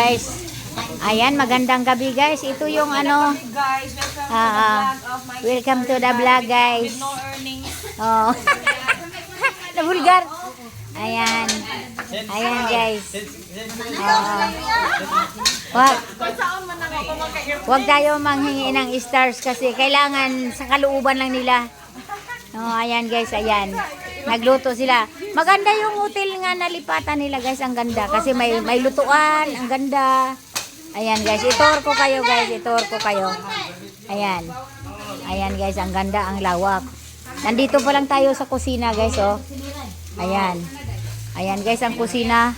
guys. Ayan, magandang gabi guys. Ito yung ano. Guys, welcome to the Welcome to the vlog vlog of my guys. with no earnings. Oh. Nabulgar. Ayan. Ayan guys. Wag tayo manghingi ng stars kasi kailangan sa kalooban lang nila. Oh, ayan guys, ayan. Nagluto sila. Maganda yung hotel nga nalipatan nila guys, ang ganda kasi may lutuan, ang ganda. Ayan guys, itour ko kayo guys, itour ko kayo. Ayan. Ayan guys, ang ganda, ang lawak. Nandito pa lang tayo sa kusina guys, oh. Ayan. Ayan guys, ang kusina.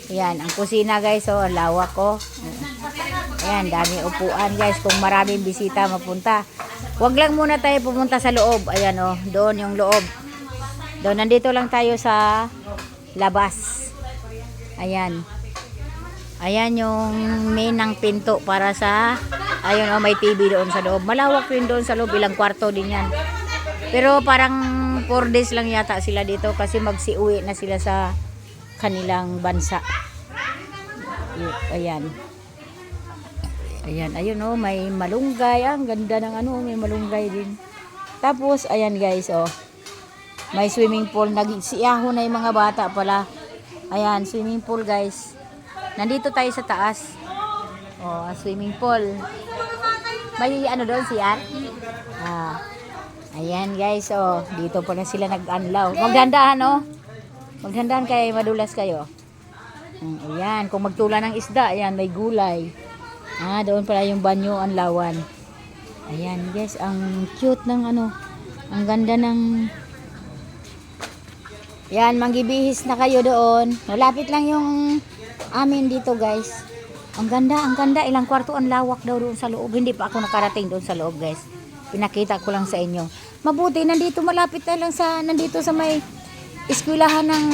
Ayan, ang kusina guys, oh, ang lawak ko. Oh. Ayan, dami upuan guys, kung maraming bisita mapunta. Wag lang muna tayo pumunta sa loob. Ayan, oh, doon yung loob. Doon, nandito lang tayo sa labas. Ayan. Ayan yung main ng pinto para sa, ayun, oh, may TV doon sa loob. Malawak rin doon sa loob, ilang kwarto din yan. Pero parang 4 days lang yata sila dito kasi magsiuwi na sila sa kanilang bansa. Ayan. Ayan, ayun, oh, may malunggay. Ang ganda ng ano, may malunggay din. Tapos, ayan guys, oh. May swimming pool. Nagsiyaho na yung mga bata pala. Ayan, swimming pool guys. Nandito tayo sa taas. Oh, swimming pool. May ano doon, CR? Ah. Ayan guys, oh. Dito pala sila nag-anlaw. Magdandahan, oh. Magdandahan kayo, madulas kayo. Ayan, kung magtula ng isda, ayan, may gulay. Ah, doon pala yung banyo, ang lawan. Ayan guys, ang cute ng ano. Ang ganda ng... Yan, manggibihis na kayo doon. Malapit lang yung amin dito guys. Ang ganda, ang ganda. Ilang kwarto ang lawak daw doon sa loob. Hindi pa ako nakarating doon sa loob guys. Pinakita ko lang sa inyo. Mabuti, nandito malapit na lang sa, nandito sa may eskwelahan ng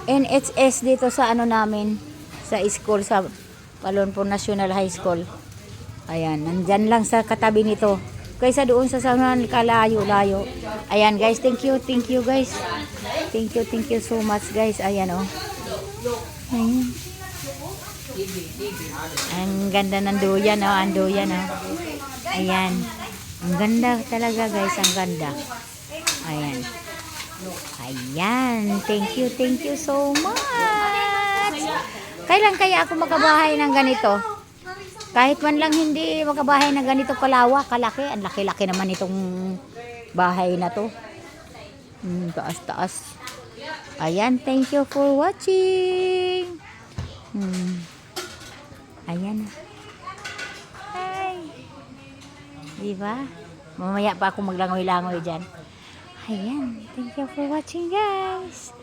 NHS dito sa ano namin. Sa school, sa Palonpon National High School. Ayan, nandyan lang sa katabi nito. Kaysa doon sa sanahan kalayo-layo. Ayan guys, thank you guys. Thank you so much guys. Ayan, oh. Ayan. Ang ganda ng duyan, oh. Ang duyan, oh. Ayan. Ang ganda talaga guys, ang ganda. Ayan. Ayan, thank you so much. Kailan kaya ako makabahay ng ganito? Kahit man lang hindi makabahay ng ganito kalawak, kalaki. Ang laki-laki naman itong bahay na to. Taas-taas. Ayan, thank you for watching. Ayan. Hi. Diba? Mamaya pa ako maglangoy-langoy dyan. Ayan, thank you for watching guys.